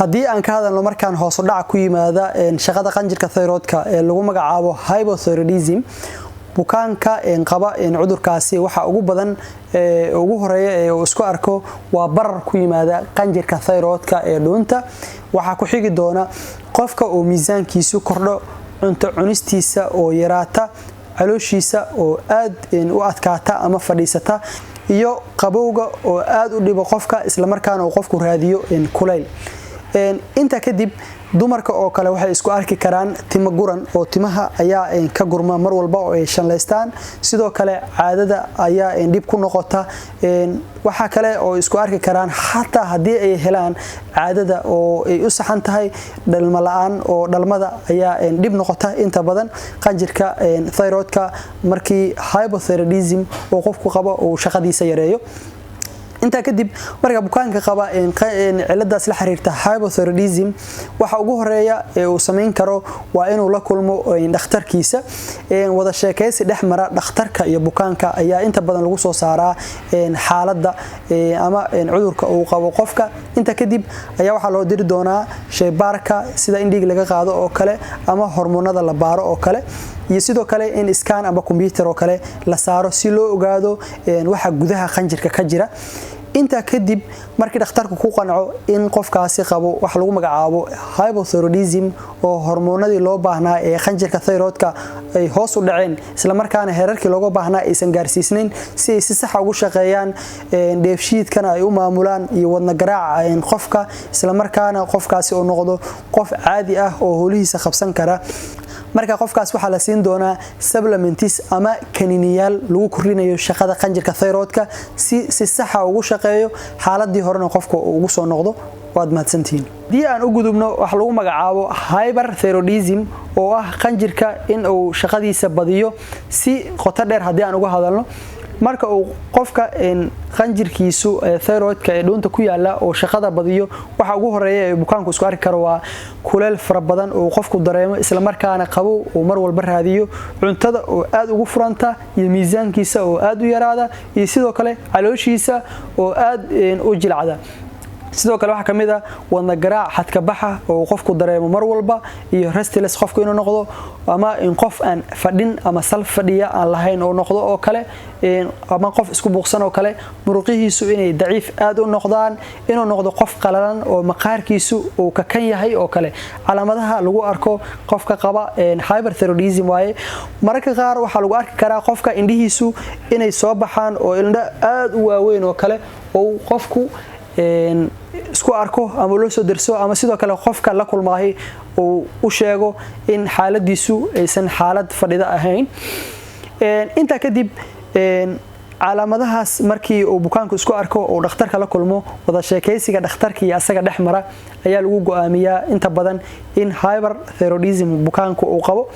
haddii aan ka hadalno markaan hoos u dhac ku yimaada shaqada qanjirka thyroidka ee lagu magacaabo hypothyroidism bukaanka qaba cudurkaasi waxa ugu badan ugu horeeya ee uu isku arko waa barar ku yimaada qanjirka thyroidka ee dhuunta waxa ku xigi doona qofka oo miisaankiisu kordho cunto cunistiisa oo yaraata calooshiisa oo aad u adkaata ama fadhiisata iyo qabowga oo aad u dhibo qofka isla markaana uu qofku raadiyo kulayl inta kadib dumarka oo kale waxay isku arki karaan timo guran oo timaha ayaa ka gurma mar walba oo ay shanleystaan sidoo kale caadada ayaa dib ku noqota waxa kale oo isku arki karaan xataa hadii ay helaan caadada oo ay u saxan tahay dhalmo la'aan oo dhalmada ayaa dib noqota inta badan qanjirka thyroidka markii hypothyroidism oo qofku qabo oo shaqadiisa yareeyo inta kadib marka bukaanka qaba ciladaas la xiriirta hypothyroidism waxa ugu horeeya ee uu sameyn karo waa inuu la kulmo dhakhtarkiisa wada sheekaysi dhexmara dhakhtarka iyo bukaanka ayaa inta badan lagu soo saaraa xaaladda ama cudurka uu qabo qofka inta kadib ayaa waxa loo diri doonaa shaybaarka sida in dhiig laga qaado oo kale ama hormoonada la baaro oo kale iyo sidoo kale in scan ama computer oo kale la saaro si loo ogaado waxa gudaha qanjirka ka jira inta kadib markii dhakhtarku ku qanco in qofkaasi qabo wax lagu magacaabo hypothyroidism oo hormoonadii loo baahnaa ee qanjirka thyroidka ay hoos u dhaceen isla markaana heerarkii looga baahnaa aysan gaarsiisnayn si ay si sax ah ugu shaqeeyaan dheefshiidkana ay u maamulaan iyo wadna garaaca qofka isla markaana qofkaasi uu noqdo qof caadi ah oo howlihiisa qabsan kara marka qofkaas waxa la siin doonaa supplements ama kaniiniyaal lagu kordhinayo shaqada qanjirka thyroidka si sax ah ugu shaqeeyo xaaladii horena qofka ugu soo noqdo waad mahadsantiin hadii aan u gudubno wax lagu magacaabo hyperthyroidism oo ah qanjirka in uu shaqadiisa badiyo si qoto dheer hadii aan uga hadalno marka uu qofka qanjirkiisu thyroidka ee dhuunta ku yaala oo shaqada badiyo waxa ugu horeeya ee bukaanku isku arki karo waa kuleel fara badan oo qofku dareemo isla markaana qabow oo mar walba raadiyo cuntada oo aad ugu furanta iyo miisaankiisa oo aad u yaraada iyo sidoo kale calooshiisa oo aad u jilcada sidoo kale waxa kamid ah wadna garaac xadka baxa oo qofku dareemo mar walba iyo restless qofku inuu noqdo ama in qof aan fadhin ama sal fadhiya aan lahayn oo noqdo oo kale ama qof isku buuqsan oo kale muruqihiisu inay daciif aad u noqdaan inuu noqdo qof qalalan oo maqaarkiisu uu ka kan yahay oo kale calaamadaha lagu arko qofka qaba hyperthyroidism waaye mararka qaar waxa lagu arki karaa qofka indhihiisu inay soo baxaan oo indho aad u waaweyn oo kale oo qofku isku arko ama loo soo dirso ama sidoo kale qofka la kulmaahay uu u sheego in xaaladiisu aysan xaalad fadhida ahayn inta kadib calaamadahaas markii uu bukaanku isku arko oo dhakhtarka la kulmo wada sheekaysiga dhakhtarka iyo asaga dhexmara ayaa lagu go'aamiyaa inta badan in hyperthyroidism bukaanku uu qabo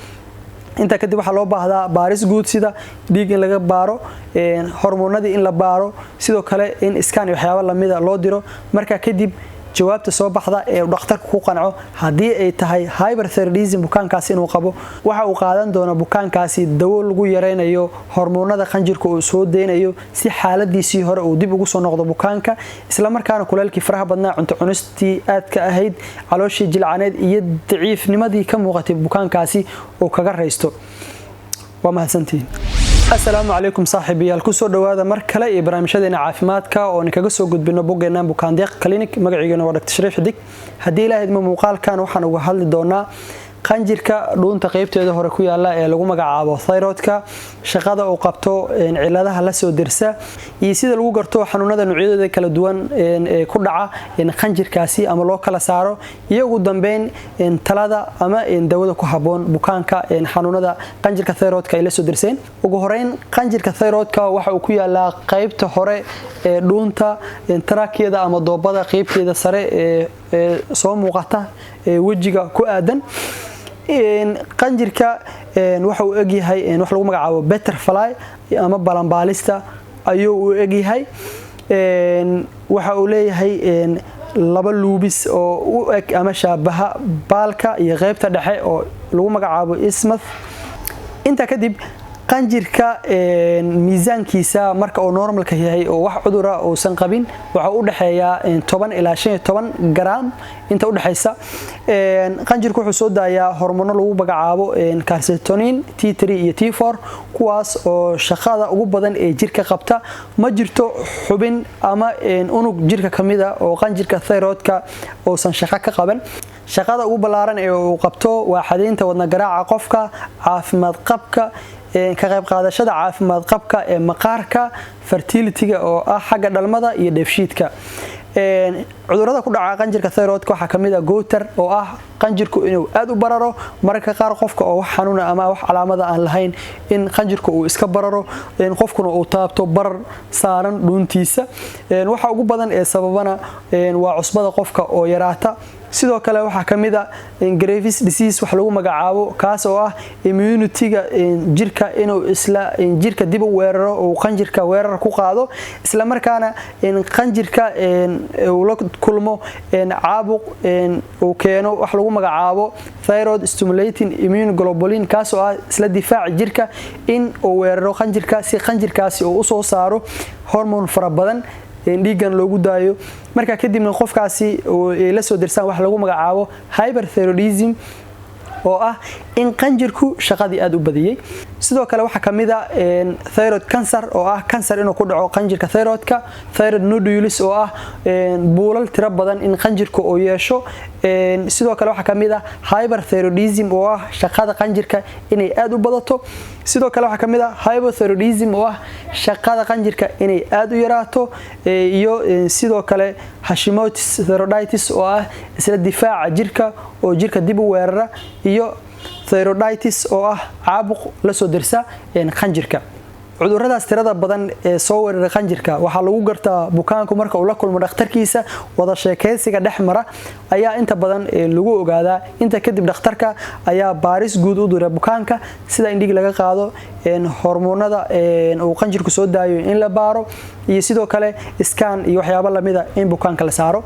inta kadib waxa loo baahdaa baaris guud sida dhiig in laga baaro hormoonadii in la baaro sidoo kale in scan waxyaabo lamida loo diro marka kadib jawaabta soo baxda ee dhakhtarku ku qanco hadii ay tahay hyperthyroidism bukaankaasi inuu qabo waxa uu qaadan doona bukaankaasi dawo lagu yareynayo hormoonada qanjirka uu soo deynayo si xaaladiisii hore uu dib ugu soo noqdo bukaanka isla markaana kuleelkii faraha badnaa cunto cunistii aad ka ahayd calooshii jilcaneed iyo daciifnimadii ka muuqatay bukaankaasi oo kaga reysto waa mahadsantiin السلام عليكم صاحبيال kusoo dhawaada mar kale ee barnaamijyadeena caafimaadka oo kaga soo gudbino bogeena bukaandeeq clinic magaciigana waa Dr. Shariif Xidig hadii ilaahay ma muuqaalkan waxaan uga hadli doonaa qanjirka dhuunta qaybteeda hore ku yaala ee lagu magacaabo thyroidka shaqada uu qabto ciladaha la soo dirsa iyo sida lagu garto xanuunada noocyadooda kala duwan ee ku dhaca qanjirkaasi ama loo kala saaro iyo ugu dambeyn talada ama dawada ku haboon bukaanka xanuunada qanjirka thyroidka ay la soo dirseen ugu horeyn qanjirka thyroidka waxa uu ku yaala qaybta hore ee dhuunta trakeeda ama doobada qaybteeda sare ee soo muuqata ee wajiga ku aadan qanjirka waxa uu egyahay wax lagu magacaabo butterfly ama balanbaalista ayuu u egyahay waxa uu leeyahay laba luubis oo u eg ama shaabaha baalka iyo qaybta dhexe oo lagu magacaabo isthmus inta kadib qanjirka miisaankiisa marka uu normalka yahay oo wax cudura uusan qabin waxa u dhaxeeya 10 ilaa 15 gram inta u dhaxaysa qanjirku wuxuu soo daayaa hormoono lagu magacaabo calcitonin T3 iyo T4 kuwaas oo shaqada ugu badan ee jirka qabta ma jirto xubin ama unug jirka kamida oo qanjirka thyroidka oo san shaqo ka qaban shaqada ugu balaaran ee uu qabto waa xadeynta wadna garaaca qofka caafimaad qabka ka qayb qaadashada caafimaad qabka ee maqaarka fertility-ga oo ah xagga dhalmada iyo dheefshiidka cudurada ku dhaca qanjirka thyroidka waxa kamid ah goiter oo ah qanjirku inuu aad u bararo marka qaar qofka oo wax xanuun ama wax calaamada aan lahayn in qanjirku uu iska bararo qofkuna uu taabto barar saaran dhuuntiisa waxa ugu badan ee sababana waa cusbada qofka oo yaraata sidoo kale waxa kamid ah Graves disease wax lagu magacaabo kaas oo ah immunity-ga jirka inuu isla jirka dib u weeraro oo qanjirka weerar ku qaado isla markaana qanjirka uu la kulmo caabuq uu keeno wax lagu magacaabo thyroid stimulating immune globulin kaas oo ah isla difaac jirka in uu weeraro qanjirka si qanjirkaasi uu soo saaro hormoon fara badan dhiigan loogu daayo marka kadibna qofkaasi la soo dirsan wax lagu magacaabo hyperthyroidism oo ah in qanjirku shaqadii aad u badiyay sidoo kale waxa kamid ah thyroid cancer oo ah cancer inuu ku dhaco qanjirka thyroidka thyroid nodules oo ah buulal tira badan in qanjirku uu yeesho sidoo kale waxa kamid ah hyperthyroidism oo ah shaqada qanjirka inay aad u badato sidoo kale waxa kamid ah hypothyroidism oo ah shaqada qanjirka inay aad u yaraato iyo sidoo kale Hashimoto's thyroiditis oo ah isla difaaca jirka oo jirka dib u weerara iyo thyroiditis oo ah caabuq la soo dirsa qanjirka cuduradaas tirada badan ee soo weerara qanjirka waxa lagu gartaa bukaanku marka uu la kulmo dhakhtarkiisa wada sheekaysiga dhexmara ayaa inta badan lagu ogaadaa inta kadib dhakhtarka ayaa baaris guud u diray bukaanka sida indhig laga qaado hormoonada uu qanjirku soo daayo in la baaro iyo sidoo kale scan iyo waxyaabo lamida in bukaanka la saaro